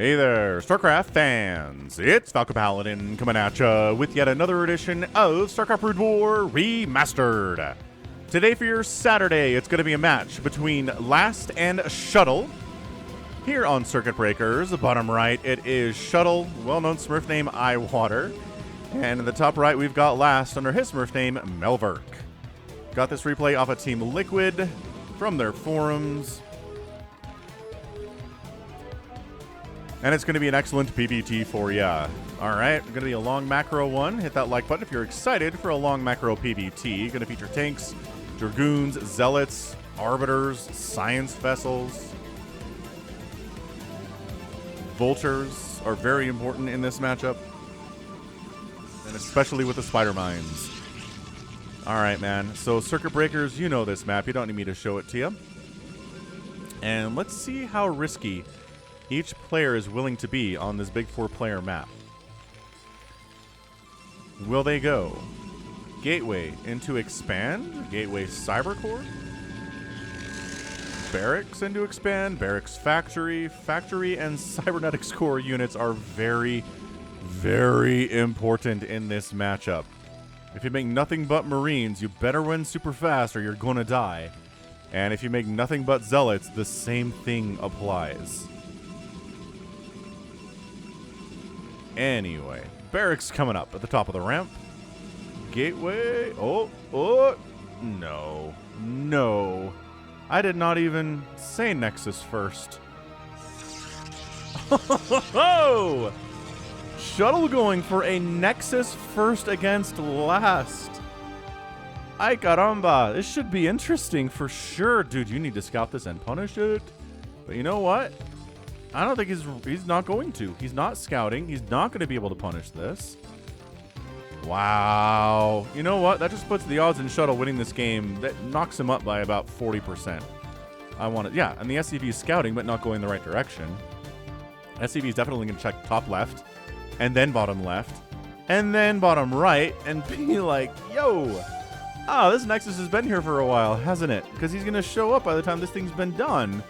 Hey there, StarCraft fans! It's Falcon Paladin coming at ya with yet another edition of StarCraft Brood War Remastered. Today for your Saturday, it's going to be a match between Last and Shuttle. Here on Circuit Breakers, the bottom right, it is Shuttle, well-known Smurf name Eyewater. And in the top right, we've got Last under his Smurf name Melverk. Got this replay off of Team Liquid from their forums. And it's going to be an excellent PvT for ya. Alright, going to be a long macro one. Hit that like button if you're excited for a long macro PvT. Going to feature tanks, dragoons, zealots, arbiters, science vessels. Vultures are very important in this matchup. And especially with the spider mines. Alright, man. So, Circuit Breakers, you know this map. You don't need me to show it to you. And let's see how risky each player is willing to be on this big 4-player map. Will they go Gateway into Expand? Gateway Cybercore? Barracks into Expand? Barracks Factory? Factory and Cybernetics Core units are very, very important in this matchup. If you make nothing but Marines, you better win super fast or you're gonna die. And if you make nothing but Zealots, the same thing applies. Anyway, barracks coming up at the top of the ramp. Gateway. Oh, no. I did not even say Nexus first. Oh! Shuttle going for a Nexus first against Last. Ay caramba, this should be interesting for sure. Dude, you need to scout this and punish it. But you know what? I don't think he's not going to. He's not scouting. He's not going to be able to punish this. Wow. You know what? That just puts the odds in Shuttle winning this game. That knocks him up by about 40%. I want it. Yeah, and the SCV is scouting, but not going the right direction. SCV is definitely going to check top left, and then bottom left, and then bottom right, and be like, yo, this Nexus has been here for a while, hasn't it? Because he's going to show up by the time this thing's been done.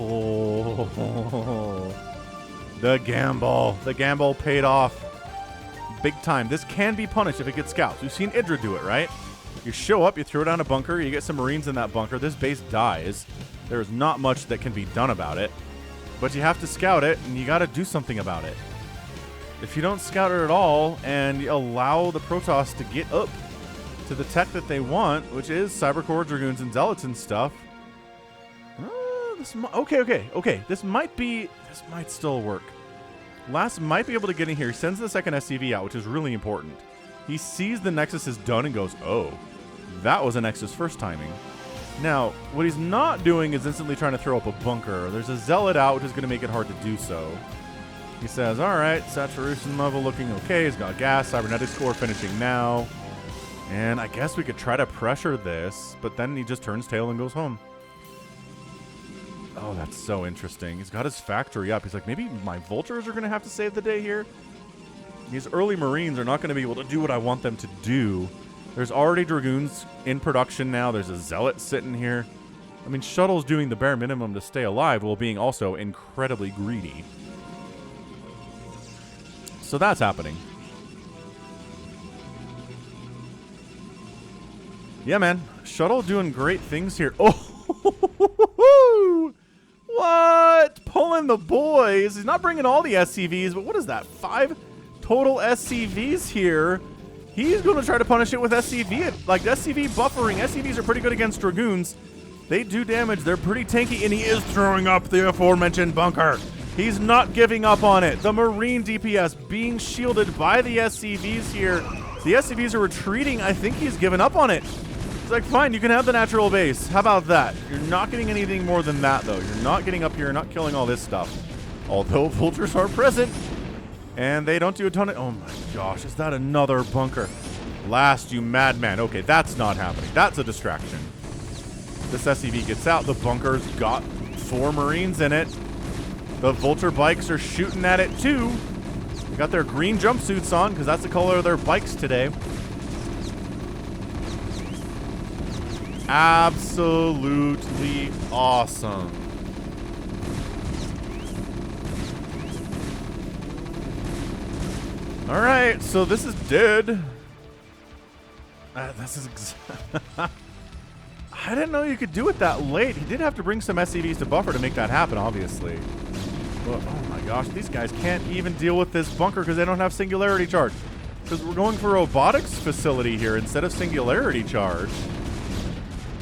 Oh, the gamble. The gamble paid off big time. This can be punished if it gets scouts. We've seen Idra do it, right? You show up, you throw down a bunker, you get some Marines in that bunker. This base dies. There's not much that can be done about it. But you have to scout it, and you got to do something about it. If you don't scout it at all, and you allow the Protoss to get up to the tech that they want, which is Cybercore, Dragoons, and Zealots and stuff, okay. This might still work. Last might be able to get in here. He sends the second SCV out, which is really important. He sees the Nexus is done and goes, oh, that was a Nexus first timing. Now, what he's not doing is instantly trying to throw up a bunker. There's a Zealot out, which is going to make it hard to do so. He says, all right, saturation level looking okay. He's got gas, cybernetics core finishing now. And I guess we could try to pressure this, but then he just turns tail and goes home. Oh, that's so interesting. He's got his factory up. He's like, maybe my vultures are going to have to save the day here. These early Marines are not going to be able to do what I want them to do. There's already Dragoons in production now. There's a Zealot sitting here. I mean, Shuttle's doing the bare minimum to stay alive while being also incredibly greedy. So that's happening. Yeah, man. Shuttle doing great things here. Oh! What? Pulling the boys. He's not bringing all the SCVs, but what is that? 5 total SCVs here. He's going to try to punish it with SCV. Like, SCV buffering. SCVs are pretty good against Dragoons. They do damage. They're pretty tanky, and he is throwing up the aforementioned bunker. He's not giving up on it. The Marine DPS being shielded by the SCVs here. The SCVs are retreating. I think he's given up on it. It's like, fine, you can have the natural base. How about that? You're not getting anything more than that, though. You're not getting up here. You're not killing all this stuff. Although vultures are present. And they don't do a ton of... Oh, my gosh. Is that another bunker? Last, you madman. Okay, that's not happening. That's a distraction. This SCV gets out. The bunker's got 4 Marines in it. The vulture bikes are shooting at it, too. They got their green jumpsuits on, because that's the color of their bikes today. Absolutely awesome. All right, so this is dead. This is I didn't know you could do it that late. He did have to bring some SCVs to buffer to make that happen, obviously. But, oh my gosh, these guys can't even deal with this bunker because they don't have singularity charge. Because we're going for robotics facility here instead of singularity charge.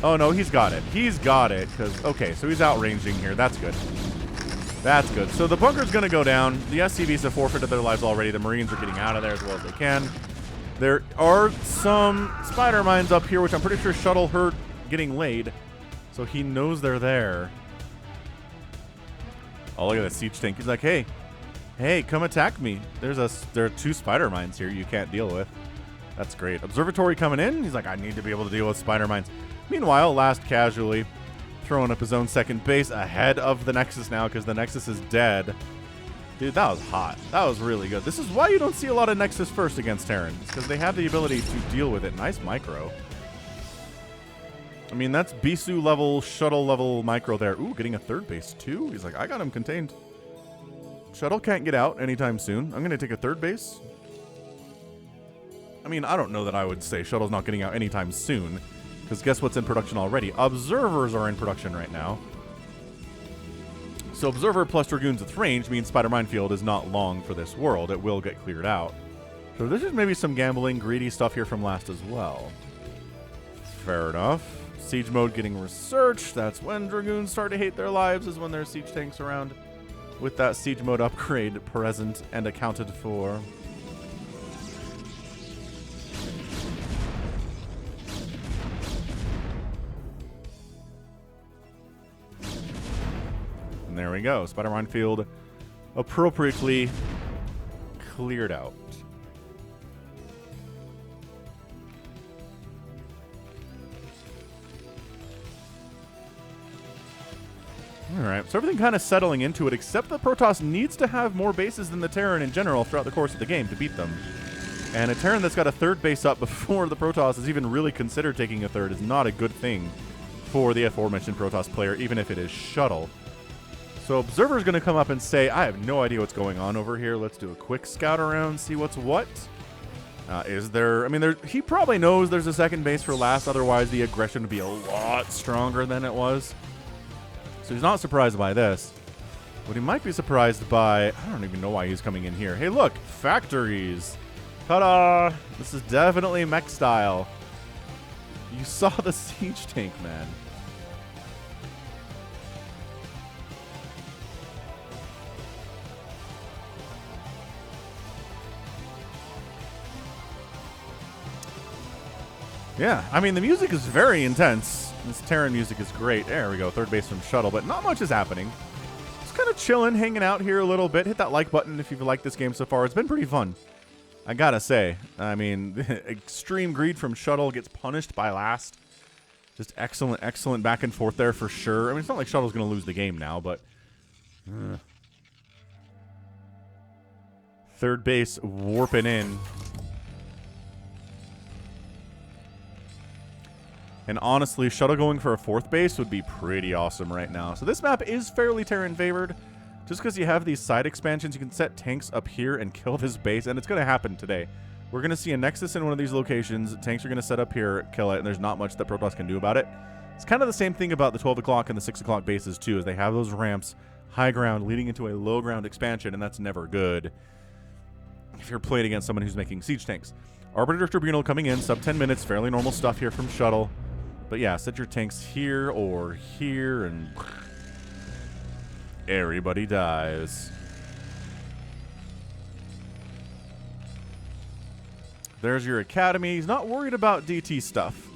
Oh no, he's got it. He's got it. Because, okay, so he's outranging here. That's good. That's good. So the bunker's going to go down. The SCVs have forfeited their lives already. The Marines are getting out of there as well as they can. There are some spider mines up here, which I'm pretty sure Shuttle heard getting laid. So he knows they're there. Oh, look at that siege tank. He's like, hey, come attack me. There are 2 spider mines here you can't deal with. That's great. Observatory coming in. He's like, I need to be able to deal with spider mines. Meanwhile, Last casually throwing up his own second base ahead of the Nexus now because the Nexus is dead. Dude, that was hot. That was really good. This is why you don't see a lot of Nexus first against Terrans, because they have the ability to deal with it. Nice micro. I mean, that's Bisu level, Shuttle level micro there. Ooh, getting a third base too. He's like, I got him contained. Shuttle can't get out anytime soon. I'm going to take a third base. I mean, I don't know that I would say Shuttle's not getting out anytime soon, because guess what's in production already? Observers are in production right now. So Observer plus Dragoons with range means Spider Minefield is not long for this world. It will get cleared out. So this is maybe some gambling, greedy stuff here from Last as well. Fair enough. Siege mode getting researched. That's when Dragoons start to hate their lives, is when there's siege tanks around. With that siege mode upgrade present and accounted for. And there we go. Spider Minefield appropriately cleared out. Alright, so everything kind of settling into it, except the Protoss needs to have more bases than the Terran in general throughout the course of the game to beat them. And a Terran that's got a third base up before the Protoss has even really considered taking a third is not a good thing for the aforementioned Protoss player, even if it is Shuttle. So Observer's going to come up and say, I have no idea what's going on over here. Let's do a quick scout around, see what's what. Is there... I mean, he probably knows there's a second base for Last, otherwise the aggression would be a lot stronger than it was. So he's not surprised by this. What he might be surprised by... I don't even know why he's coming in here. Hey, look! Factories! Ta-da! This is definitely mech style. You saw the siege tank, man. Yeah, I mean, the music is very intense. This Terran music is great. There we go, third base from Shuttle, but not much is happening. Just kind of chilling, hanging out here a little bit. Hit that like button if you've liked this game so far. It's been pretty fun, I gotta say. I mean, extreme greed from Shuttle gets punished by Last. Just excellent, excellent back and forth there for sure. I mean, it's not like Shuttle's going to lose the game now, but... Third base warping in. And honestly, Shuttle going for a fourth base would be pretty awesome right now. So this map is fairly Terran favored. Just because you have these side expansions, you can set tanks up here and kill this base. And it's going to happen today. We're going to see a Nexus in one of these locations. Tanks are going to set up here, kill it, and there's not much that Protoss can do about it. It's kind of the same thing about the 12 o'clock and the 6 o'clock bases too, as they have those ramps, high ground, leading into a low ground expansion, and that's never good if you're playing against someone who's making siege tanks. Arbiter Tribunal coming in, sub 10 minutes, fairly normal stuff here from Shuttle. But yeah, set your tanks here or here, and everybody dies. There's your academy. He's not worried about DT stuff.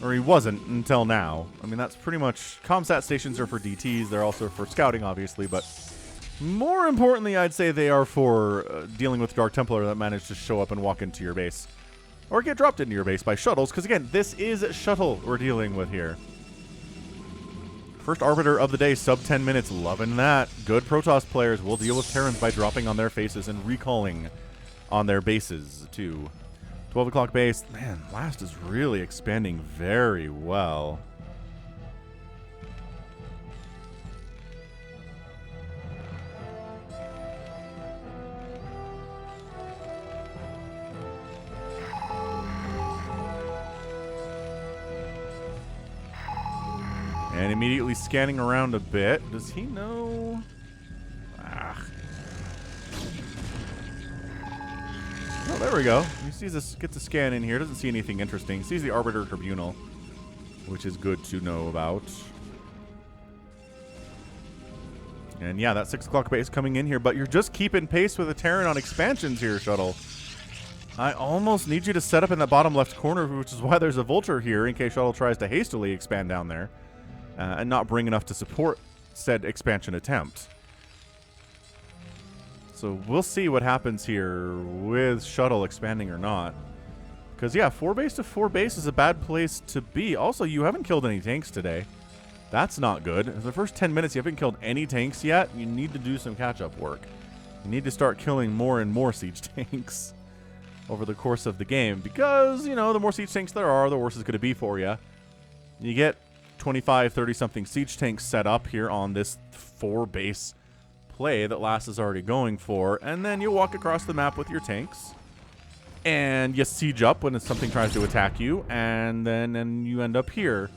Or he wasn't until now. I mean, that's pretty much... Comsat stations are for DTs. They're also for scouting, obviously, but more importantly, I'd say they are for dealing with Dark Templar that managed to show up and walk into your base. Or get dropped into your base by shuttles, because again, this is Shuttle we're dealing with here. First Arbiter of the day, sub 10 minutes, loving that. Good Protoss players will deal with Terrans by dropping on their faces and recalling on their bases, too. 12 o'clock base, man, Last is really expanding very well. And immediately scanning around a bit. Does he know? Oh, there we go. He sees this, gets a scan in here. Doesn't see anything interesting. Sees the Arbiter Tribunal, which is good to know about. And yeah, that 6 o'clock base coming in here, but you're just keeping pace with the Terran on expansions here, Shuttle. I almost need you to set up in that bottom left corner, which is why there's a Vulture here in case Shuttle tries to hastily expand down there and not bring enough to support said expansion attempt. So we'll see what happens here with Shuttle expanding or not. Because, yeah, 4 base to 4 base is a bad place to be. Also, you haven't killed any tanks today. That's not good. In the first 10 minutes, you haven't killed any tanks yet. You need to do some catch-up work. You need to start killing more and more siege tanks over the course of the game. Because, you know, the more siege tanks there are, the worse it's going to be for you. You get 25, 30-something siege tanks set up here on this 4 base play that Lass is already going for, and then you walk across the map with your tanks, and you siege up when something tries to attack you, and then you end up here,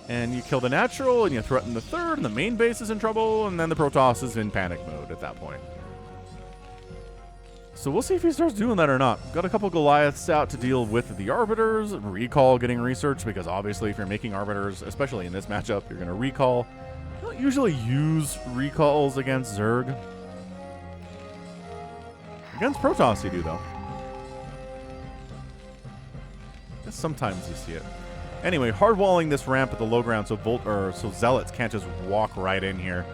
and you kill the natural, and you threaten the third, and the main base is in trouble, and then the Protoss is in panic mode at that point. So we'll see if he starts doing that or not. Got a couple Goliaths out to deal with the Arbiters, recall getting researched, because obviously if you're making Arbiters, especially in this matchup, you're going to recall. I don't usually use recalls against Zerg. Against Protoss you do, though. Just sometimes you see it. Anyway, hardwalling this ramp at the low ground so Zealots can't just walk right in here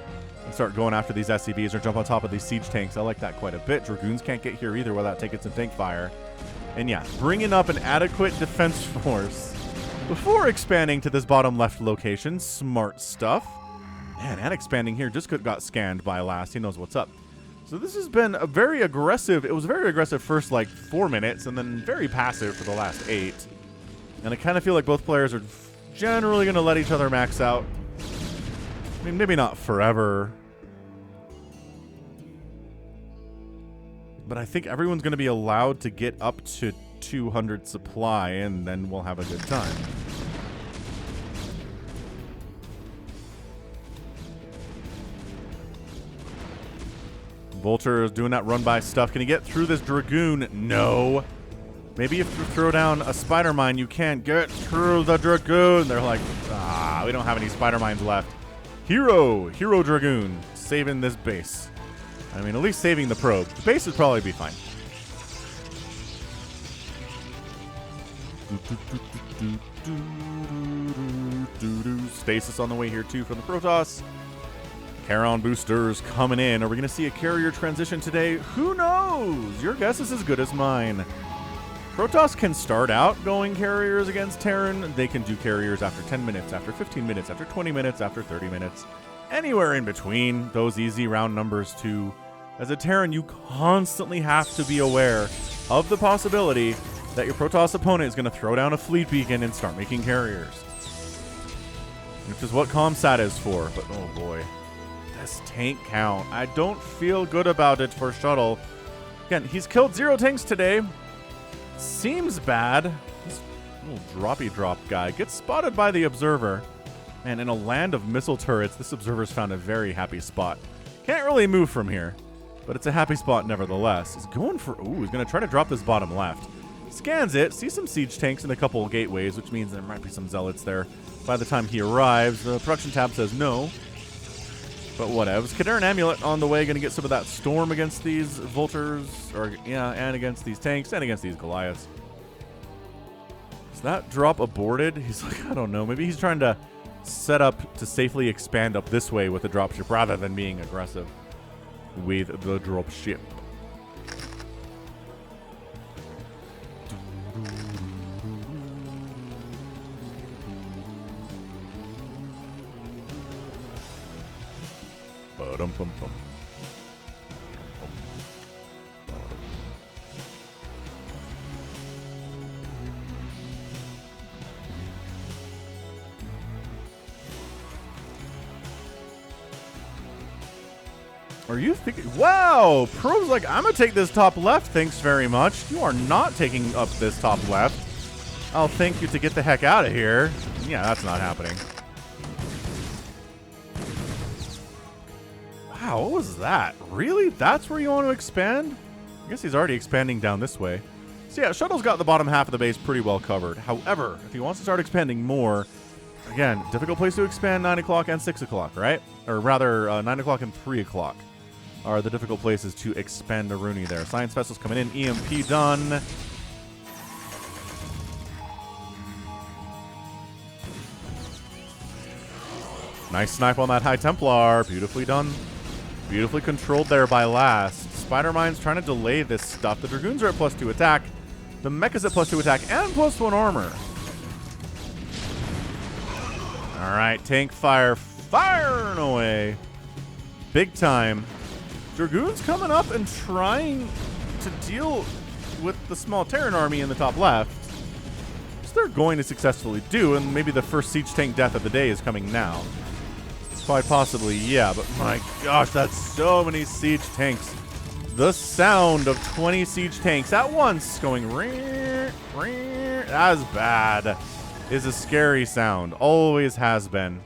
and start going after these SCVs or jump on top of these siege tanks. I like that quite a bit. Dragoons can't get here either without taking some tank fire. And yeah, bringing up an adequate defense force before expanding to this bottom left location. Smart stuff. Man, and expanding here just got scanned by Last. He knows what's up. So this has been a very aggressive. It was very aggressive first like 4 minutes and then very passive for the last 8. And I kind of feel like both players are generally going to let each other max out. I mean, maybe not forever. But I think everyone's going to be allowed to get up to 200 supply, and then we'll have a good time. Vulture is doing that run-by stuff. Can he get through this Dragoon? No. Maybe if you throw down a Spider Mine, you can't get through the Dragoon. They're like, we don't have any Spider Mines left. Hero Dragoon, saving this base. I mean, at least saving the probe. The base would probably be fine. Stasis on the way here, too, from the Protoss. Charon boosters coming in. Are we going to see a carrier transition today? Who knows? Your guess is as good as mine. Protoss can start out going carriers against Terran. They can do carriers after 10 minutes, after 15 minutes, after 20 minutes, after 30 minutes. Anywhere in between those easy round numbers, too. As a Terran, you constantly have to be aware of the possibility that your Protoss opponent is going to throw down a fleet beacon and start making carriers. Which is what ComSat is for. But oh boy. This tank count. I don't feel good about it for Shuttle. Again, he's killed 0 tanks today. Seems bad. This little droppy drop guy gets spotted by the Observer. And in a land of missile turrets, this Observer's found a very happy spot. Can't really move from here, but it's a happy spot nevertheless. He's going for... Ooh, he's going to try to drop this bottom left. Scans it, sees some siege tanks and a couple of gateways, which means there might be some zealots there. By the time he arrives, the production tab says no. But whatevs. Khadaran Amulet on the way, going to get some of that storm against these Vultures, or yeah, and against these tanks, and against these Goliaths. Is that drop aborted? He's like, I don't know. Maybe he's trying to set up to safely expand up this way with the dropship rather than being aggressive with the dropship. Ba-dum-bum-bum. Are you thinking, wow, Probe's like, I'm going to take this top left, thanks very much. You are not taking up this top left. I'll thank you to get the heck out of here. Yeah, that's not happening. Wow, what was that? Really? That's where you want to expand? I guess he's already expanding down this way. So yeah, Shuttle's got the bottom half of the base pretty well covered. However, if he wants to start expanding more, again, difficult place to expand 9 o'clock and 6 o'clock, right? Or rather, 9 o'clock and 3 o'clock are the difficult places to expand a Rooney there. Science Vessel's coming in. EMP done. Nice snipe on that High Templar. Beautifully done. Beautifully controlled there by Last. Spider Mine's trying to delay this stuff. The Dragoons are at +2 attack. The Mecha's at +2 attack and +1 armor. All right, tank fire. Firing away. Big time. Dragoons coming up and trying to deal with the small Terran army in the top left. Which they're going to successfully do, and maybe the first siege tank death of the day is coming now. Quite possibly, yeah, but my gosh, that's so many siege tanks. The sound of 20 siege tanks at once going ring, ring, as bad is a scary sound. Always has been.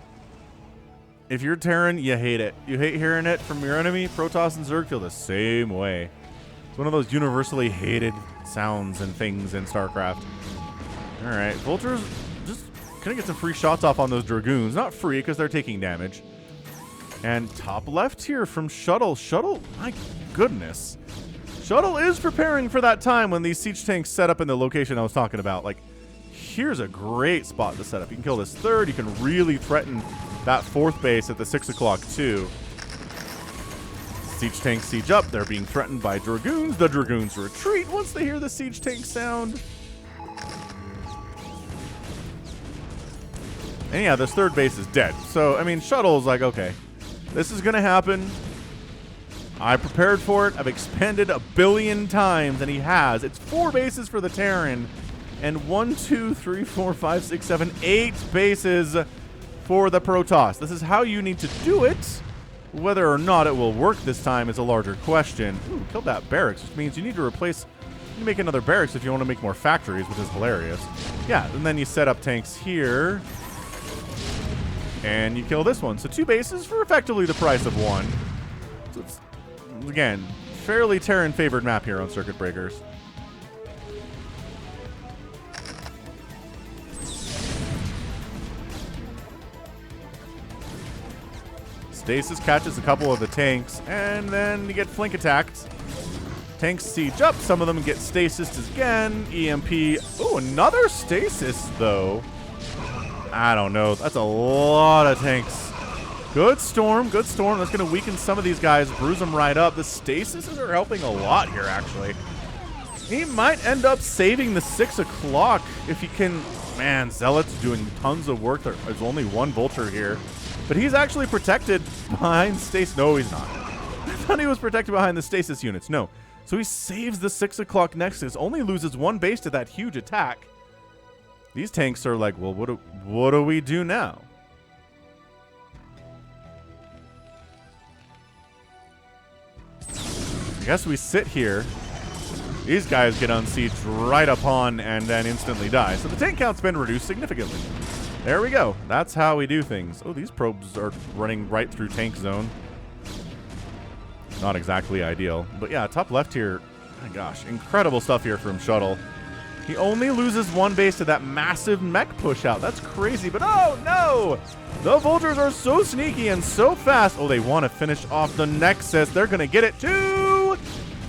If you're Terran, you hate it. You hate hearing it from your enemy. Protoss and Zerg feel the same way. It's one of those universally hated sounds and things in StarCraft. All right, Vultures just gonna get some free shots off on those Dragoons. Not free because they're taking damage. And top left here from Shuttle. Shuttle, my goodness. Shuttle is preparing for that time when these siege tanks set up in the location I was talking about. Like, here's a great spot to set up. You can kill this third. You can really threaten that fourth base at the 6 o'clock too. Siege tanks siege up. They're being threatened by Dragoons. The Dragoons retreat once they hear the siege tank sound. And yeah, this third base is dead. So, I mean, Shuttle's like, okay, this is going to happen. I prepared for it. I've expanded 1 billion times, and he has. It's 4 bases for the Terran, and 1, 2, 3, 4, 5, 6, 7, 8 bases for the Protoss. This is how you need to do it. Whether or not it will work this time is a larger question. Ooh, killed that barracks, which means you need to replace, you make another barracks if you want to make more factories, which is hilarious. Yeah, and then you set up tanks here. And you kill this one. So 2 bases for effectively the price of 1. So it's, again, fairly Terran-favored map here on Circuit Breakers. Stasis catches a couple of the tanks, and then you get flank attacked. Tanks siege up. Some of them get stasis again. EMP. Oh, another stasis, though. I don't know. That's a lot of tanks. Good storm. Good storm. That's going to weaken some of these guys. Bruise them right up. The stasis are helping a lot here, actually. He might end up saving the 6 o'clock if he can. Man, Zealot's doing tons of work. There's only 1 Vulture here. But he's actually protected behind stasis. No, he's not. I thought he was protected behind the stasis units. No. So he saves the 6 o'clock Nexus. Only loses 1 base to that huge attack. These tanks are like, well, what do we do now? I guess we sit here. These guys get unsieged right upon and then instantly die. So the tank count's been reduced significantly. There we go. That's how we do things. Oh, these probes are running right through tank zone. Not exactly ideal. But yeah, top left here. My gosh, incredible stuff here from Shuttle. He only loses 1 base to that massive mech push out. That's crazy, but oh no! The Vultures are so sneaky and so fast. Oh, they want to finish off the Nexus. They're going to get it too!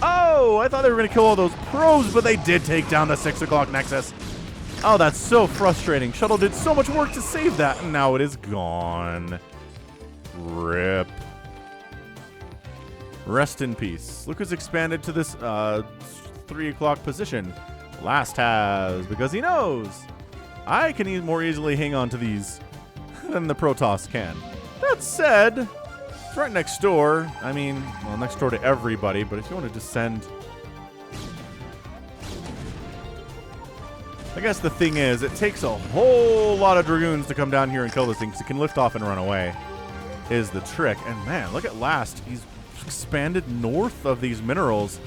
Oh, I thought they were going to kill all those probes, but they did take down the 6 o'clock Nexus. Oh, that's so frustrating. Shuttle did so much work to save that, and now it is gone. RIP. Rest in peace. Look who's expanded to this 3 o'clock position. Last has, because he knows I can more easily hang on to these than the Protoss can. That said, it's right next door. I mean, well, next door to everybody, but if you want to descend... I guess the thing is, it takes a whole lot of Dragoons to come down here and kill this thing, because it can lift off and run away, is the trick. And man, look at Last. He's expanded north of these minerals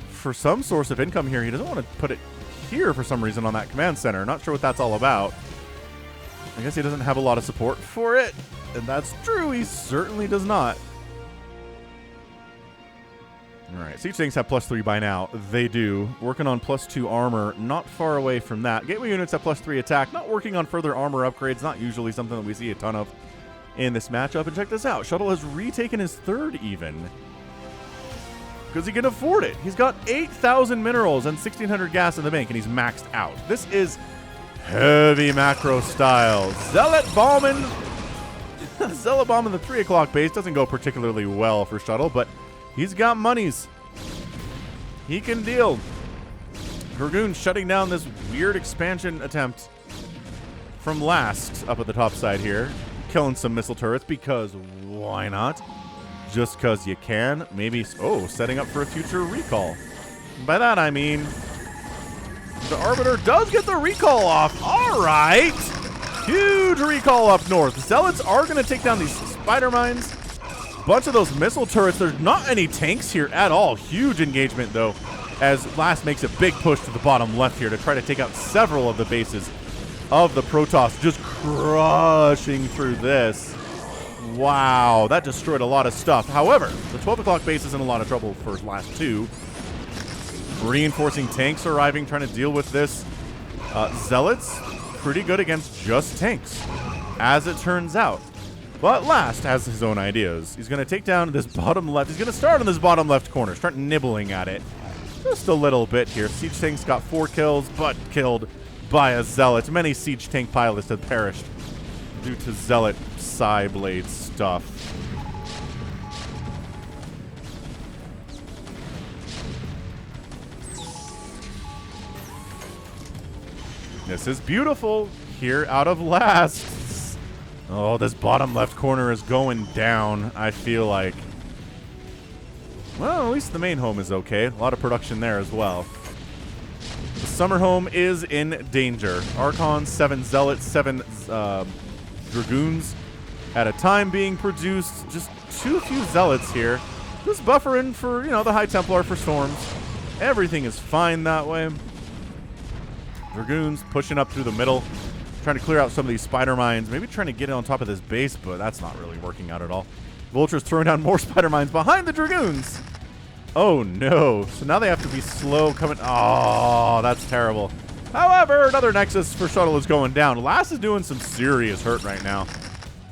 for some source of income here. He doesn't want to put it here for some reason on that command center. Not sure what that's all about. I guess he doesn't have a lot of support for it. And that's true. He certainly does not. All right, siege tanks have +3 by now. They do. Working on +2 armor, not far away from that. Gateway units have +3 attack, not working on further armor upgrades, not usually something that we see a ton of in this matchup. And check this out, Shuttle has retaken his third even. Because he can afford it. He's got 8,000 minerals and 1,600 gas in the bank, and he's maxed out. This is heavy macro style. Zealot bombing. Zealot bomb in the 3 o'clock base doesn't go particularly well for Shuttle, but he's got monies. He can deal. Dragoon shutting down this weird expansion attempt from last up at the top side here. Killing some missile turrets because why not? Just because you can. Maybe, oh, setting up for a future recall. By that I mean the Arbiter does get the recall off. All right. Huge recall up north. Zealots are going to take down these spider mines. Bunch of those missile turrets. There's not any tanks here at all. Huge engagement, though, as Last makes a big push to the bottom left here to try to take out several of the bases of the Protoss. Just crushing through this. Wow, that destroyed a lot of stuff. However, the 12 o'clock base is in a lot of trouble for his last two. Reinforcing tanks arriving, trying to deal with this. Zealots, pretty good against just tanks, as it turns out. But Last has his own ideas. He's going to take down this bottom left. He's going to start on this bottom left corner, start nibbling at it. Just a little bit here. Siege tanks got 4 kills, but killed by a Zealot. Many siege tank pilots have perished due to Zealot Psy Blade stuff. This is beautiful here out of Last. Oh, this bottom left corner is going down, I feel like. Well, at least the main home is okay. A lot of production there as well. The summer home is in danger. Archons, 7 Zealots, 7 Dragoons at a time being produced. Just too few Zealots here. Just buffering for, you know, the High Templar for storms. Everything is fine that way. Dragoons pushing up through the middle, trying to clear out some of these spider mines. Maybe trying to get on top of this base, but that's not really working out at all. Vultures throwing down more spider mines behind the Dragoons. Oh no. So now they have to be slow coming. Oh, that's terrible. However, another Nexus for Shuttle is going down. Last is doing some serious hurt right now.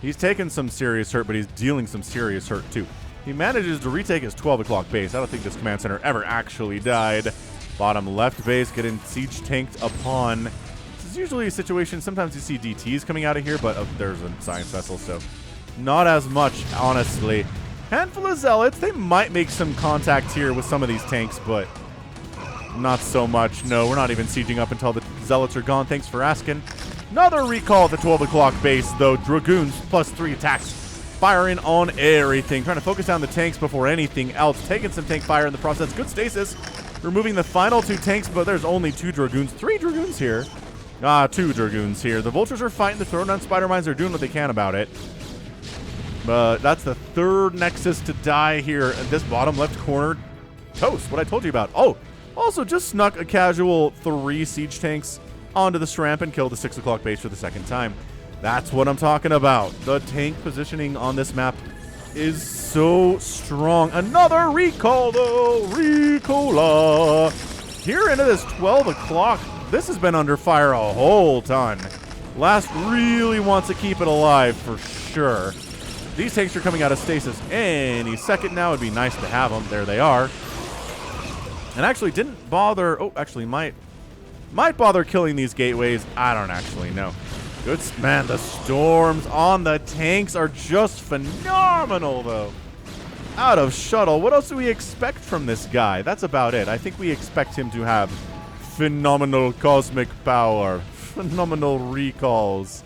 He's taking some serious hurt, but he's dealing some serious hurt too. He manages to retake his 12 o'clock base. I don't think this command center ever actually died. Bottom left base getting siege tanked upon. This is usually a situation, sometimes you see DTs coming out of here, but there's a science vessel, so not as much, honestly. Handful of Zealots. They might make some contact here with some of these tanks, but not so much. No, we're not even sieging up until the Zealots are gone. Thanks for asking. Another recall at the 12 o'clock base, though. Dragoons +3 attacks. Firing on everything. Trying to focus down the tanks before anything else. Taking some tank fire in the process. Good stasis. Removing the final 2 tanks, but there's only 2 Dragoons. 3 Dragoons here. 2 Dragoons here. The Vultures are fighting. They're throwing down spider mines. They're doing what they can about it. But that's the 3rd Nexus to die here in this bottom left corner. Toast, what I told you about. Oh, also just snuck a casual 3 siege tanks onto the Shramp and killed the 6 o'clock base for the 2nd time. That's what I'm talking about. The tank positioning on this map is so strong. Another recall, though. Recola. Here into this 12 o'clock, this has been under fire a whole ton. Last really wants to keep it alive for sure. These tanks are coming out of stasis any second now. It'd be nice to have them. There they are. And actually didn't bother. Oh, actually might bother killing these gateways. I don't actually know. Good, man, the storms on the tanks are just phenomenal, though. Out of Shuttle, what else do we expect from this guy? That's about it. I think we expect him to have phenomenal cosmic power, phenomenal recalls.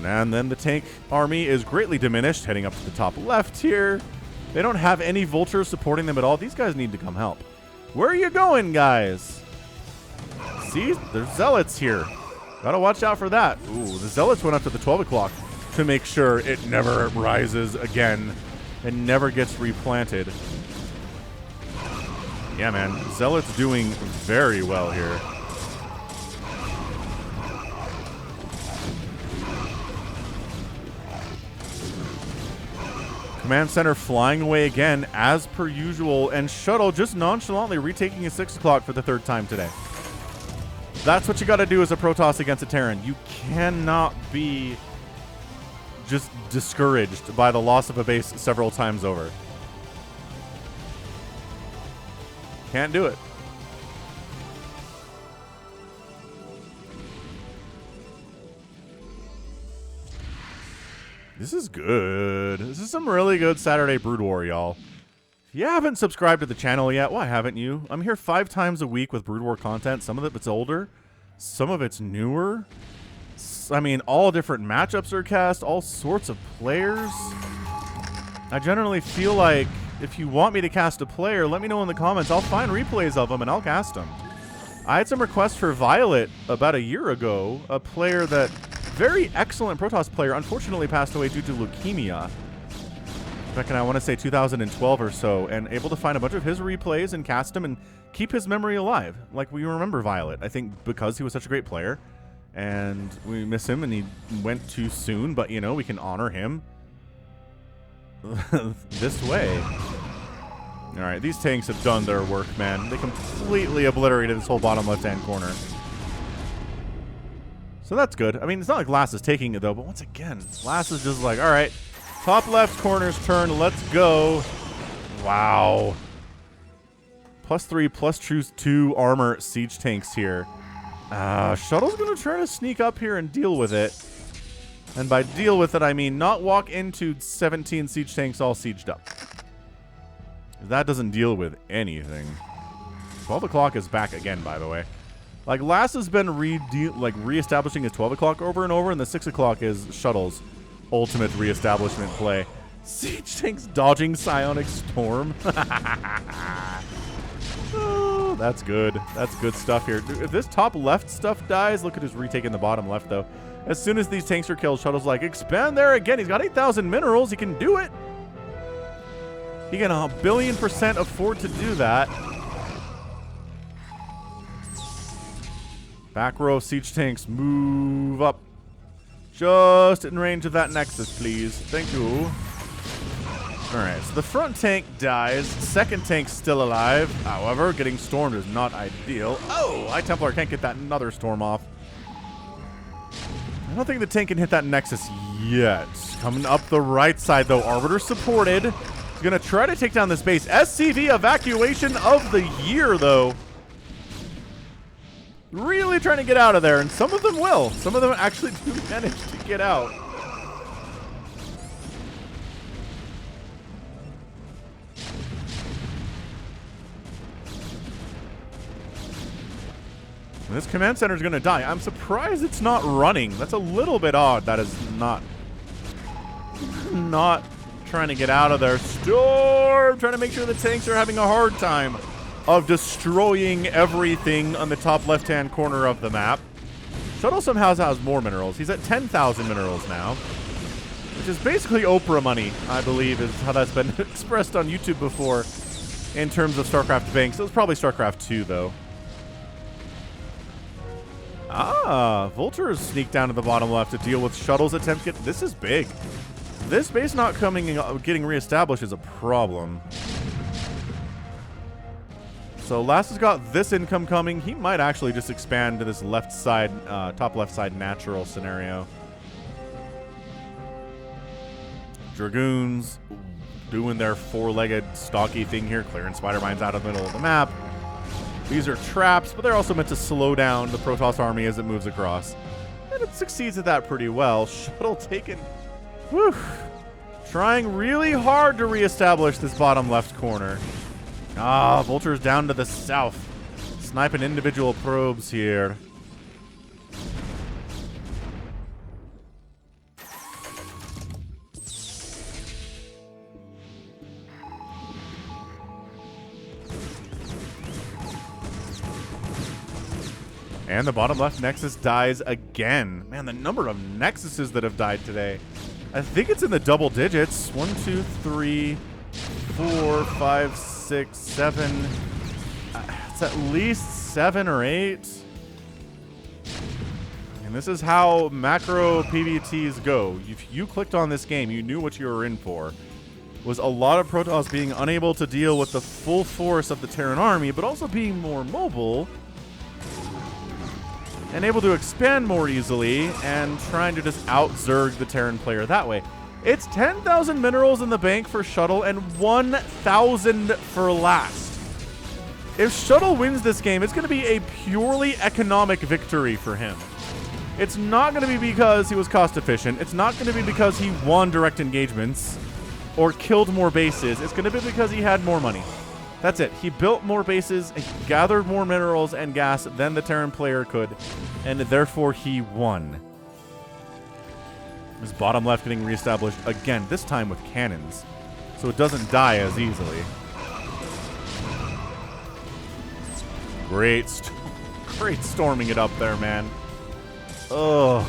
And then the tank army is greatly diminished, heading up to the top left here. They don't have any vultures supporting them at all. These guys need to come help. Where are you going, guys? See, there's Zealots here. Gotta watch out for that. Ooh, the Zealots went up to the 12 o'clock to make sure it never rises again and never gets replanted. Yeah, man. Zealots doing very well here. Command center flying away again, as per usual, and Shuttle just nonchalantly retaking his 6 o'clock for the 3rd time today. That's what you got to do as a Protoss against a Terran. You cannot be just discouraged by the loss of a base several times over. Can't do it. This is good. This is some really good Saturday Brood War, y'all. If you haven't subscribed to the channel yet, why haven't you? I'm here 5 times a week with Brood War content. Some of it's older. Some of it's newer. I mean, all different matchups are cast. All sorts of players. I generally feel like if you want me to cast a player, let me know in the comments. I'll find replays of them and I'll cast them. I had some requests for Violet about a year ago. A player that... very excellent Protoss player, unfortunately passed away due to leukemia. Back in, I want to say, 2012 or so, and able to find a bunch of his replays and cast him and keep his memory alive. Like, we remember Violet, I think, because he was such a great player. And we miss him, and he went too soon, but, you know, we can honor him this way. Alright, these tanks have done their work, man. They completely obliterated this whole bottom left-hand corner. So that's good. I mean, it's not like Lass is taking it, though, but once again, Lass is just like, all right, top left corner's turn, let's go. Wow. +3, +2 armor siege tanks here. Shuttle's going to try to sneak up here and deal with it. And by deal with it, I mean not walk into 17 siege tanks all sieged up. That doesn't deal with anything. 12 o'clock is back again, by the way. Like, Lass has been re-establishing his 12 o'clock over and over, and the 6 o'clock is Shuttle's ultimate re-establishment play. Siege tanks dodging Psionic Storm. Oh, that's good. That's good stuff here. If this top left stuff dies, look at his retake in the bottom left, though. As soon as these tanks are killed, Shuttle's like, expand there again. He's got 8,000 minerals. He can do it. He can 1,000,000,000% afford to do that. Back row siege tanks, move up. Just in range of that Nexus, please. Thank you. Alright, so the front tank dies. Second tank's still alive. However, getting stormed is not ideal. Oh, High Templar can't get that another storm off. I don't think the tank can hit that Nexus yet. Coming up the right side, though. Arbiter supported. He's going to try to take down this base. SCV evacuation of the year, though. Really trying to get out of there, and some of them will. Some of them actually do manage to get out. This command center is going to die. I'm surprised it's not running. That's a little bit odd. That is not trying to get out of there. Storm trying to make sure the tanks are having a hard time of destroying everything on the top left-hand corner of the map. Shuttle somehow has more minerals. He's at 10,000 minerals now, which is basically Oprah money, I believe, is how that's been expressed on YouTube before in terms of StarCraft banks. It was probably StarCraft 2, though. Vultures sneak down to the bottom left to deal with Shuttle's attempt to get... This is big. This base not getting reestablished is a problem. So Lass has got this income coming. He might actually just expand to this left side, top left side natural scenario. Dragoons doing their four-legged stocky thing here, clearing spider mines out of the middle of the map. These are traps, but they're also meant to slow down the Protoss army as it moves across. And it succeeds at that pretty well. Shuttle taken. Whew. Trying really hard to reestablish this bottom left corner. Vultures down to the south. Sniping individual probes here. And the bottom left Nexus dies again. Man, the number of Nexuses that have died today. I think it's in the double digits. 1, 2, 3, 4, 5, 6, 7. It's at least 7 or 8. And this is how macro PVTs go. If you clicked on this game, you knew what you were in for. was a lot of Protoss being unable to deal with the full force of the Terran army, but also being more mobile and able to expand more easily and trying to just out-zerg the Terran player that way. It's 10,000 minerals in the bank for Shuttle and 1,000 for last. If Shuttle wins this game, it's going to be a purely economic victory for him. It's not going to be because he was cost efficient. It's not going to be because he won direct engagements or killed more bases. It's going to be because he had more money. That's it. He built more bases, gathered more minerals and gas than the Terran player could, and therefore he won. His bottom left getting reestablished again, this time with cannons, so it doesn't die as easily. Great storming it up there, man. Ugh.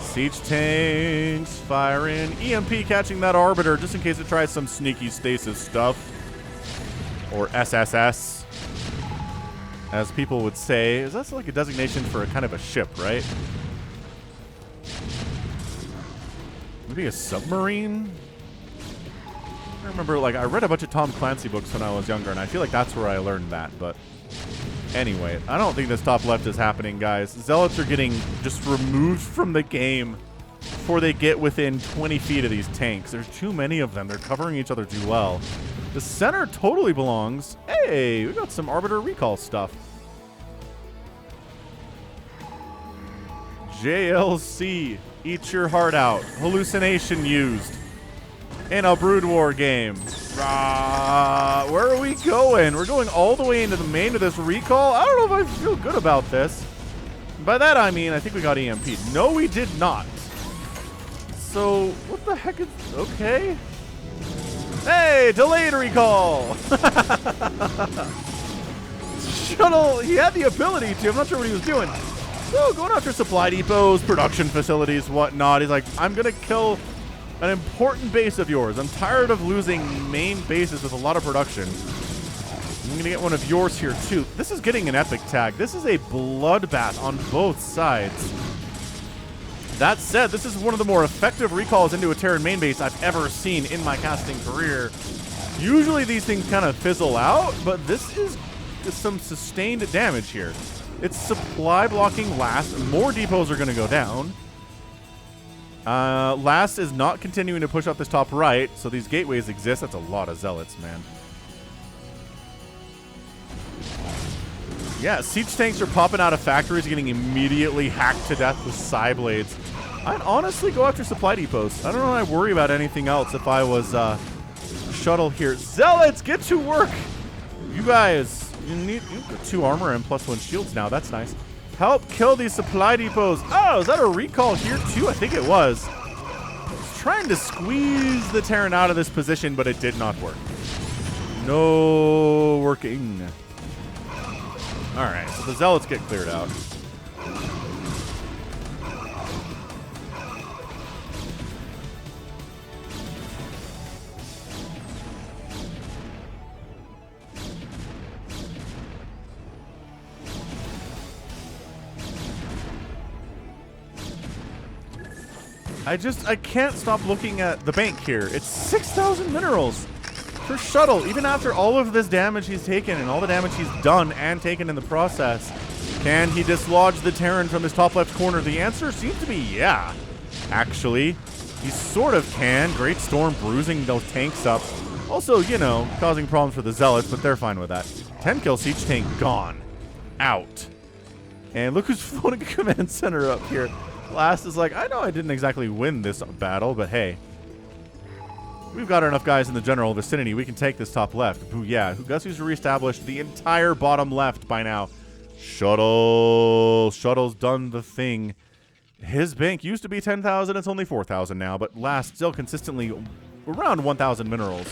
Siege tanks firing. EMP catching that Arbiter just in case it tries some sneaky stasis stuff. Or SSS, as people would say. That's like a designation for a kind of a ship, right? Maybe a submarine? I remember, like, I read a bunch of Tom Clancy books when I was younger, and I feel like that's where I learned that, but anyway, I don't think this top left is happening, guys. Zealots are getting just removed from the game before they get within 20 feet of these tanks. There's too many of them. They're covering each other too well. The center totally belongs. Hey, we got some Arbiter recall stuff. JLC, eat your heart out. Hallucination used in a Brood War game. Where are we going? We're going all the way into the main of this recall. I don't know if I feel good about this. By that I mean I think we got EMP'd. No, we did not. So what the heck is... Okay. Hey, delayed recall. Shuttle, he had the ability to. I'm not sure what he was doing. So going after supply depots, production facilities, whatnot. He's like, I'm going to kill an important base of yours. I'm tired of losing main bases with a lot of production. I'm going to get one of yours here, too. This is getting an epic tag. This is a bloodbath on both sides. That said, this is one of the more effective recalls into a Terran main base I've ever seen in my casting career. Usually these things kind of fizzle out, but this is some sustained damage here. It's supply blocking last. More depots are going to go down. Last is not continuing to push up this top right, so these gateways exist. That's a lot of zealots, man. Yeah, siege tanks are popping out of factories, getting immediately hacked to death with Psy Blades. I'd honestly go after supply depots. I don't know if I worry about anything else if I was Shuttle here. Zealots, get to work! You guys, you've got 2 armor and +1 shields now. That's nice. Help kill these supply depots. Oh, is that a recall here too? I think it was. Trying to squeeze the Terran out of this position, but it did not work. No working. Alright, so the zealots get cleared out. I can't stop looking at the bank here. It's 6,000 minerals for Shuttle. Even after all of this damage he's taken and all the damage he's done and taken in the process, can he dislodge the Terran from his top left corner? The answer seems to be yeah. Actually, he sort of can. Great Storm bruising those tanks up. Also, you know, causing problems for the Zealots, but they're fine with that. 10 kill siege tank gone. Out. And look who's floating a command center up here. Last is like, I know I didn't exactly win this battle, but hey. We've got enough guys in the general vicinity. We can take this top left. Ooh, yeah. Guess who's reestablished the entire bottom left by now? Shuttle. Shuttle's done the thing. His bank used to be 10,000. It's only 4,000 now, but last still consistently around 1,000 minerals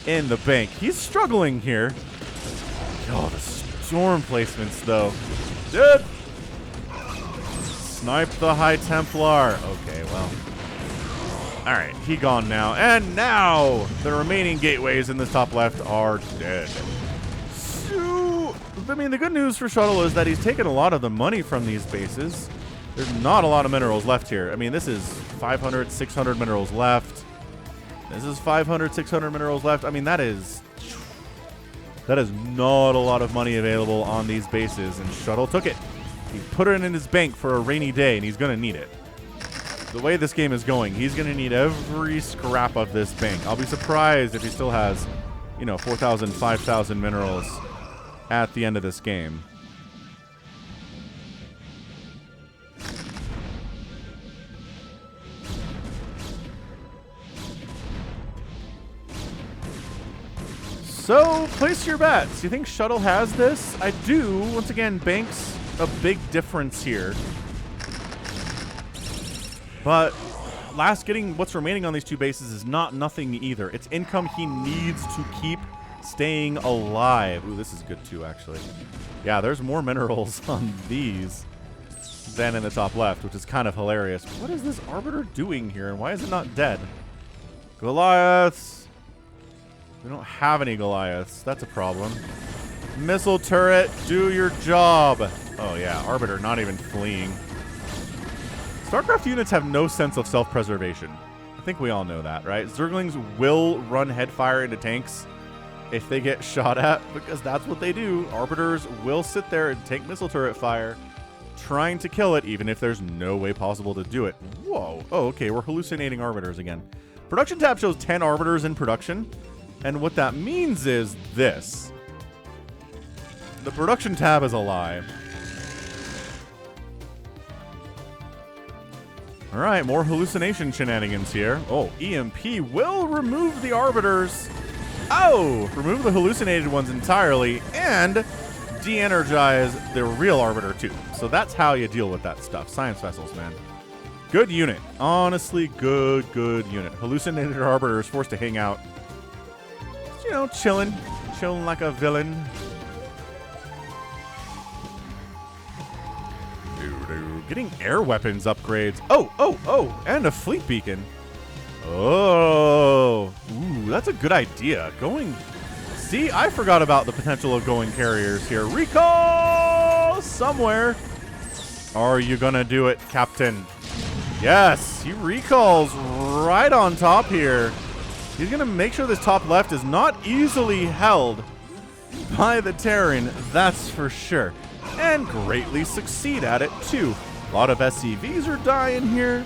in the bank. He's struggling here. Oh, the storm placements, though. Dude! Snipe the High Templar. Okay, well. Alright, he gone now. And now, the remaining gateways in this top left are dead. So, I mean, the good news for Shuttle is that he's taken a lot of the money from these bases. There's not a lot of minerals left here. I mean, this is 500, 600 minerals left. This is 500, 600 minerals left. I mean, that is not a lot of money available on these bases, and Shuttle took it. He put it in his bank for a rainy day, and he's going to need it. The way this game is going, he's going to need every scrap of this bank. I'll be surprised if he still has, you know, 4,000, 5,000 minerals at the end of this game. So, place your bets. You think Shuttle has this? I do. Once again, bank's a big difference here. But getting what's remaining on these two bases is nothing either. It's income he needs to keep staying alive. Ooh, this is good too, actually. Yeah, there's more minerals on these than in the top left, which is kind of hilarious. What is this Arbiter doing here, and why is it not dead? Goliaths. We don't have any Goliaths. That's a problem. Missile turret, do your job. Oh yeah, Arbiter not even fleeing. StarCraft units have no sense of self-preservation. I think we all know that, right? Zerglings will run headfire into tanks if they get shot at, because that's what they do. Arbiters will sit there and take missile turret fire, trying to kill it, even if there's no way possible to do it. Whoa. Oh, okay, we're hallucinating Arbiters again. Production tab shows 10 Arbiters in production. And what that means is this. The production tab is a lie. All right, more hallucination shenanigans here. Oh, EMP will remove the Arbiters. Oh, remove the hallucinated ones entirely and de-energize the real Arbiter too. So that's how you deal with that stuff. Science vessels, man. Good unit. Honestly, good unit. Hallucinated Arbiters forced to hang out. You know, chilling like a villain. Getting air weapons upgrades. Oh, and a fleet beacon. Oh, ooh, that's a good idea. See, I forgot about the potential of going carriers here. Recall somewhere. Are you gonna do it, Captain? Yes, he recalls right on top here. He's going to make sure this top left is not easily held by the Terran, that's for sure. And greatly succeed at it, too. A lot of SCVs are dying here.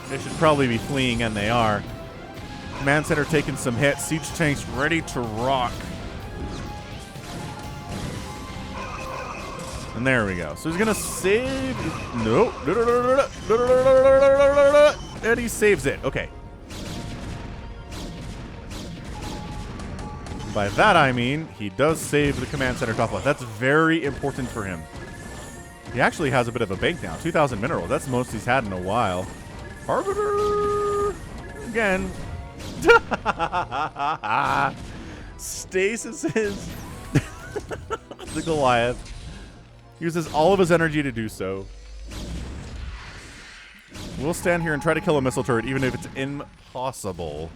They should probably be fleeing, and they are. Command center taking some hits. Siege tanks ready to rock. And there we go. So he's going to save. Nope. And he saves it. Okay. By that I mean he does save the command center top left. That's very important for him. He actually has a bit of a bank now. 2,000 minerals. That's the most he's had in a while. Arbiter again. Stasis is the Goliath. Uses all of his energy to do so. We'll stand here and try to kill a missile turret, even if it's impossible.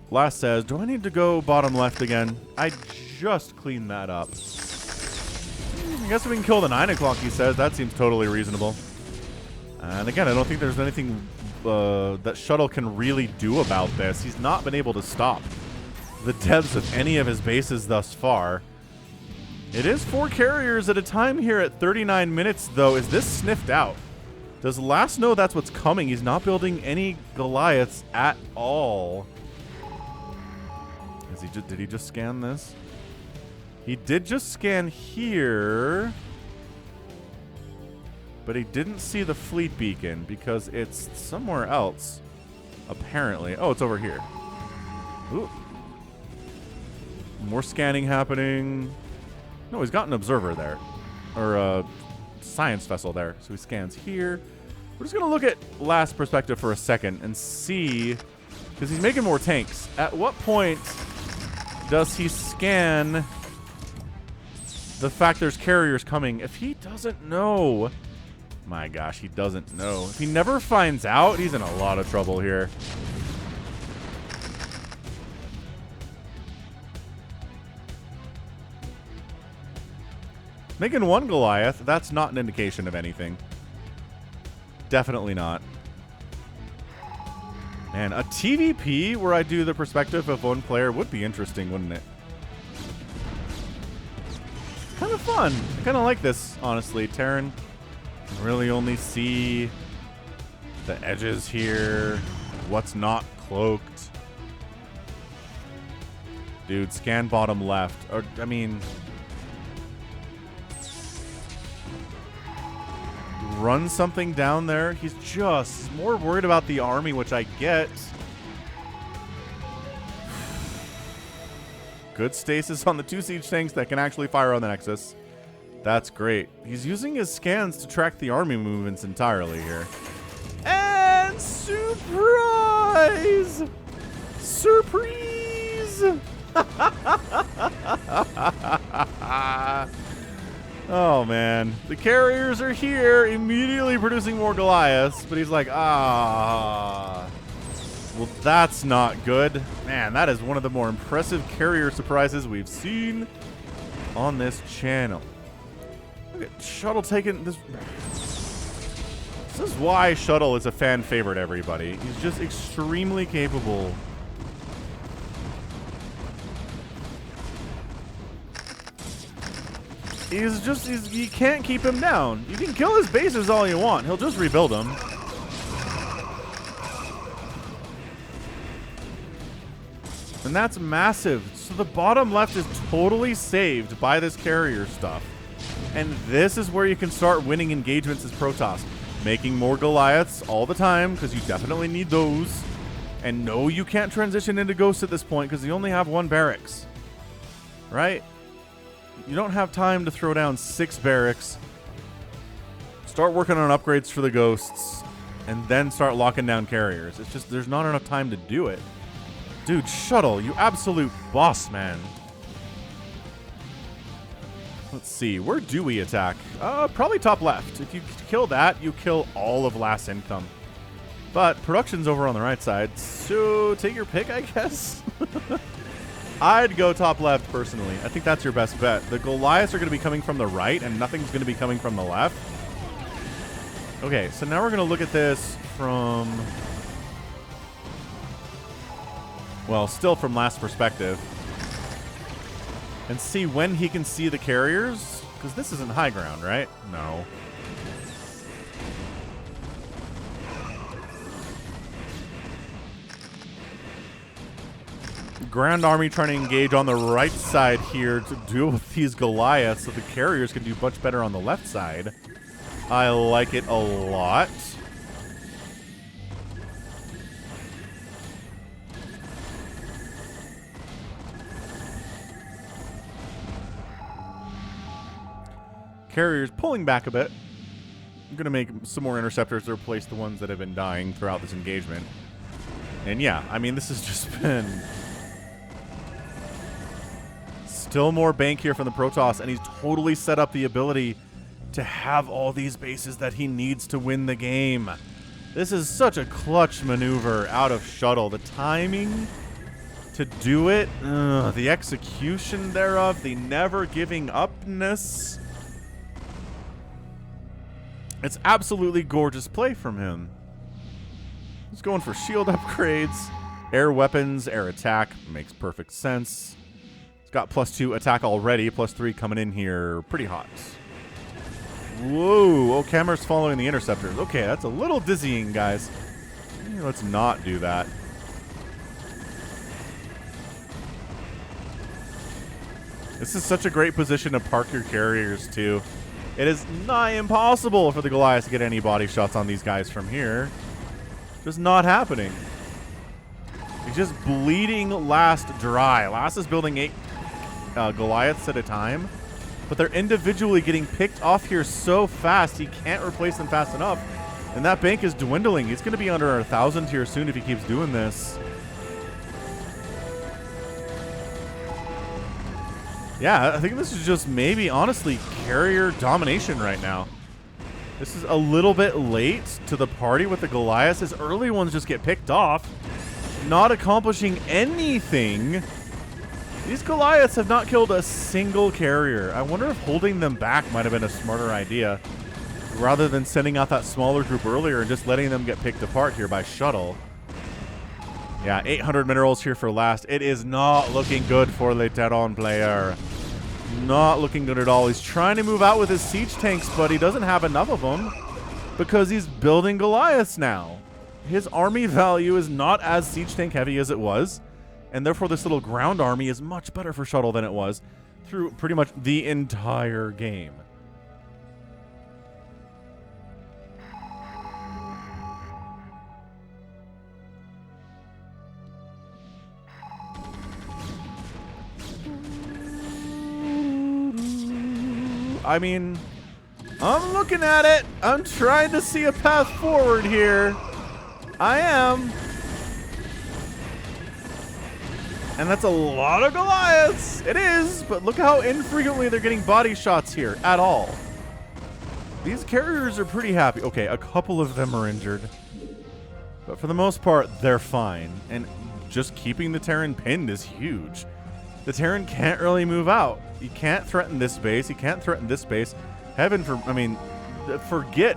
Last says, do I need to go bottom left again? I just cleaned that up. I guess we can kill the 9 o'clock, he says. That seems totally reasonable. And again, I don't think there's anything that Shuttle can really do about this. He's not been able to stop the deaths of any of his bases thus far. It is 4 carriers at a time here at 39 minutes, though. Is this sniffed out? Does Last know that's what's coming? He's not building any Goliaths at all. Did he just scan this? He did just scan here. But he didn't see the fleet beacon because it's somewhere else. Apparently. Oh, it's over here. Ooh. More scanning happening. No, he's got an observer there. Or a science vessel there. So he scans here. We're just going to look at Last perspective for a second and see. Because he's making more tanks. At what point does he scan the fact there's carriers coming? If he doesn't know, my gosh, he doesn't know. If he never finds out, he's in a lot of trouble here. Making one Goliath, that's not an indication of anything. Definitely not. Man, a TVP where I do the perspective of one player would be interesting, wouldn't it? Kind of fun. I kind of like this, honestly. Terran, really only see the edges here. What's not cloaked. Dude, scan bottom left. Or, I mean... run something down there. He's more worried about the army, which I get. Good stasis on the 2 siege tanks that can actually fire on the Nexus. That's great. He's using his scans to track the army movements entirely here. And surprise! Surprise! Oh, man. The carriers are here, immediately producing more Goliaths, but he's like, ah. Well, that's not good. Man, that is one of the more impressive carrier surprises we've seen on this channel. Look at Shuttle taking this. This is why Shuttle is a fan favorite, everybody. He's just extremely capable. You can't keep him down. You can kill his bases all you want. He'll just rebuild them. And that's massive. So the bottom left is totally saved by this carrier stuff. And this is where you can start winning engagements as Protoss. Making more Goliaths all the time, because you definitely need those. And no, you can't transition into Ghosts at this point, because you only have 1 barracks. Right? You don't have time to throw down 6 barracks. Start working on upgrades for the Ghosts. And then start locking down carriers. It's just, there's not enough time to do it. Dude, Shuttle, you absolute boss, man. Let's see, where do we attack? Probably top left. If you kill that, you kill all of last income. But production's over on the right side, so take your pick, I guess. I'd go top left, personally. I think that's your best bet. The Goliaths are going to be coming from the right, and nothing's going to be coming from the left. Okay, so now we're going to look at this from... well, still from last perspective. And see when he can see the carriers. Because this isn't high ground, right? No. Grand Army trying to engage on the right side here to deal with these Goliaths so the carriers can do much better on the left side. I like it a lot. Carriers pulling back a bit. I'm going to make some more interceptors to replace the ones that have been dying throughout this engagement. And yeah, I mean, this has just been... still more bank here from the Protoss, and he's totally set up the ability to have all these bases that he needs to win the game. This is such a clutch maneuver out of Shuttle. The timing to do it, the execution thereof, the never giving upness. It's absolutely gorgeous play from him. He's going for shield upgrades, air weapons, air attack. Makes perfect sense. He's got +2 attack already, +3 coming in here. Pretty hot. Whoa. Oh, Camera's following the interceptors. Okay, that's a little dizzying, guys. Let's not do that. This is such a great position to park your carriers, too. It is nigh impossible for the Goliaths to get any body shots on these guys from here. Just not happening. He's just bleeding Last dry. Last is building 8 Goliaths at a time, but they're individually getting picked off here so fast he can't replace them fast enough, and that bank is dwindling. He's going to be under 1,000 here soon if he keeps doing this. Yeah, I think this is just maybe, honestly, carrier domination right now. This is a little bit late to the party with the Goliaths. His early ones just get picked off, not accomplishing anything. These Goliaths have not killed a single carrier. I wonder if holding them back might have been a smarter idea, rather than sending out that smaller group earlier and just letting them get picked apart here by Shuttle. Yeah, 800 minerals here for last. It is not looking good for the Terran player. Not looking good at all. He's trying to move out with his siege tanks, but he doesn't have enough of them because he's building Goliaths now. His army value is not as siege tank heavy as it was, and therefore this little ground army is much better for Shuttle than it was through pretty much the entire game. I mean, I'm looking at it. I'm trying to see a path forward here. I am. And that's a lot of Goliaths. It is, but look how infrequently they're getting body shots here at all. These carriers are pretty happy. Okay, a couple of them are injured, but for the most part, they're fine. And just keeping the Terran pinned is huge. The Terran can't really move out. He can't threaten this base. He can't threaten this base. Forget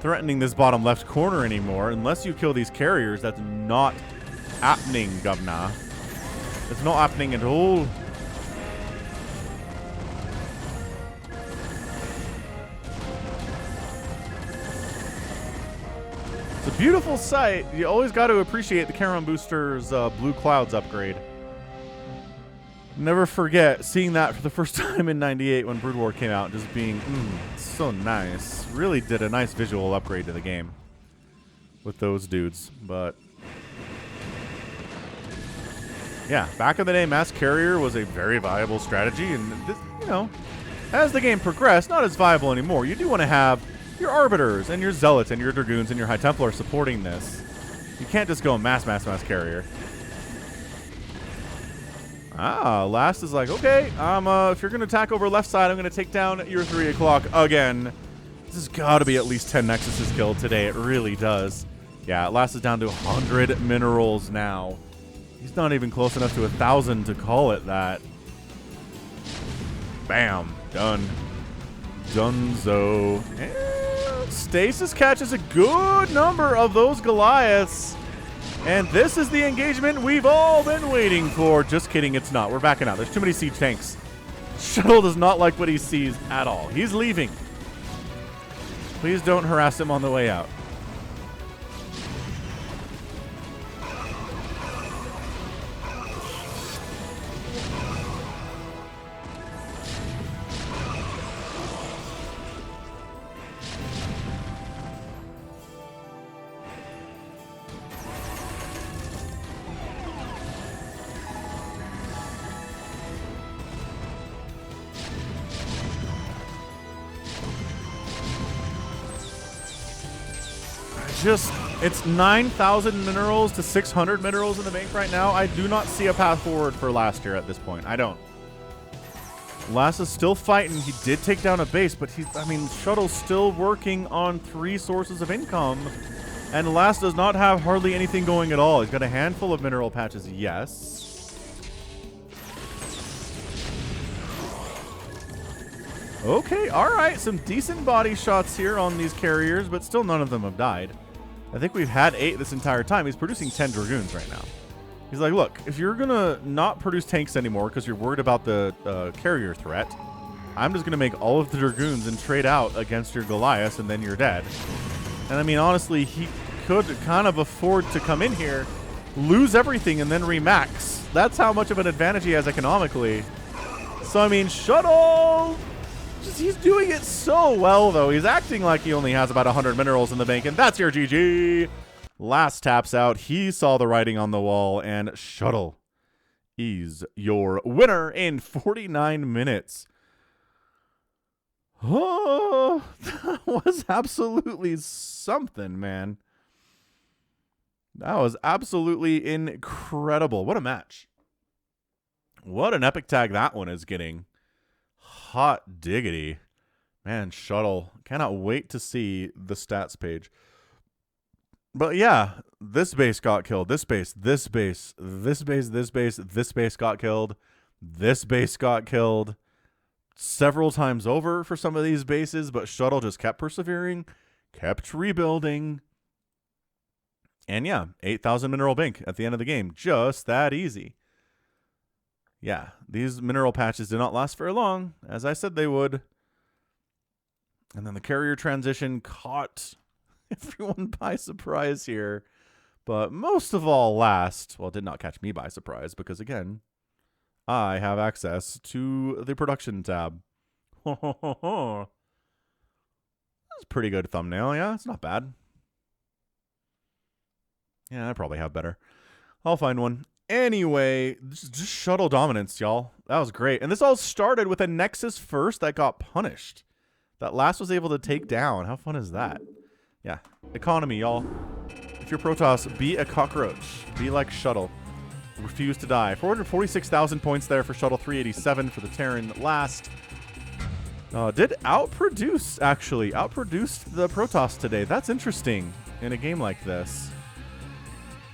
threatening this bottom left corner anymore. Unless you kill these carriers, that's not happening, governor. It's not happening at all. It's a beautiful sight. You always got to appreciate the Charon Booster's Blue Clouds upgrade. Never forget seeing that for the first time in '98 when Brood War came out, just being so nice. Really did a nice visual upgrade to the game with those dudes. But yeah, back in the day, mass carrier was a very viable strategy, and this, you know, as the game progressed, not as viable anymore. You do want to have your arbiters and your zealots and your dragoons and your high templar supporting this. You can't just go mass carrier. Last is like, okay, if you're going to attack over left side, I'm going to take down your 3 o'clock again. This has got to be at least 10 Nexuses killed today. It really does. Yeah, Last is down to 100 minerals now. He's not even close enough to 1,000 to call it that. Bam. Done. Dunzo. And Stasis catches a good number of those Goliaths. And this is the engagement we've all been waiting for. Just kidding, it's not. We're backing out. There's too many siege tanks. Shuttle does not like what he sees at all. He's leaving. Please don't harass him on the way out. It's 9,000 minerals to 600 minerals in the bank right now. I do not see a path forward for Last here at this point. I don't. Last is still fighting. He did take down a base, but Shuttle's still working on 3 sources of income. And Last does not have hardly anything going at all. He's got a handful of mineral patches, yes. Okay, all right. Some decent body shots here on these carriers, but still none of them have died. I think we've had 8 this entire time. He's producing 10 Dragoons right now. He's like, look, if you're going to not produce tanks anymore because you're worried about the carrier threat, I'm just going to make all of the Dragoons and trade out against your Goliaths, and then you're dead. And I mean, honestly, he could kind of afford to come in here, lose everything, and then remax. That's how much of an advantage he has economically. So, I mean, Shuttle... he's doing it so well, though. He's acting like he only has about 100 minerals in the bank, and that's your GG. Last taps out. He saw the writing on the wall, and Shuttle is your winner in 49 minutes. Oh, that was absolutely something, man. That was absolutely incredible. What a match. What an epic tag that one is getting. Hot diggity. Man, Shuttle. Cannot wait to see the stats page. But yeah, this base got killed. This base, this base, this base, this base, this base got killed. This base got killed several times over for some of these bases, but Shuttle just kept persevering, kept rebuilding. And yeah, 8,000 mineral bank at the end of the game. Just that easy. Yeah, these mineral patches did not last very long, as I said they would. And then the carrier transition caught everyone by surprise here. But most of all last, well, it did not catch me by surprise because, again, I have access to the production tab. That's a pretty good thumbnail. Yeah, it's not bad. Yeah, I probably have better. I'll find one. Anyway, just shuttle dominance, y'all. That was great. And this all started with a Nexus first that got punished. That last was able to take down. How fun is that? Yeah. Economy, y'all. If you're Protoss, be a cockroach. Be like Shuttle. Refuse to die. 446,000 points there for Shuttle. 387 for the Terran last. Did outproduce, actually. Outproduced the Protoss today. That's interesting in a game like this.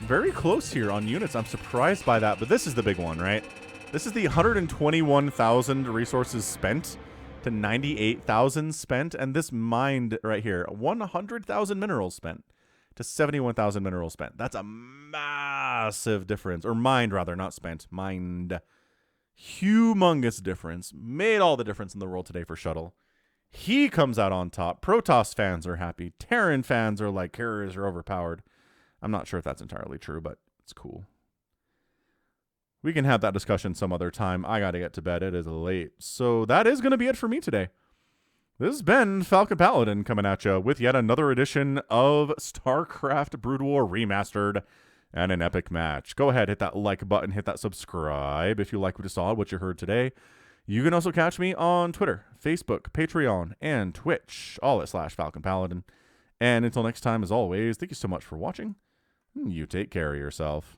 Very close here on units. I'm surprised by that, but this is the big one, right? This is the 121,000 resources spent to 98,000 spent, and this mined right here, 100,000 minerals spent to 71,000 minerals spent. That's a massive difference, or mined rather, not spent, mined. Humongous difference. Made all the difference in the world today for Shuttle. He comes out on top. Protoss fans are happy. Terran fans are like, carriers are overpowered. I'm not sure if that's entirely true, but it's cool. We can have that discussion some other time. I got to get to bed. It is late. So that is going to be it for me today. This has been Falcon Paladin coming at you with yet another edition of StarCraft Brood War Remastered and an epic match. Go ahead, hit that like button, hit that subscribe if you like what you saw, what you heard today. You can also catch me on Twitter, Facebook, Patreon, and Twitch, all at /Falcon Paladin. And until next time, as always, thank you so much for watching. You take care of yourself.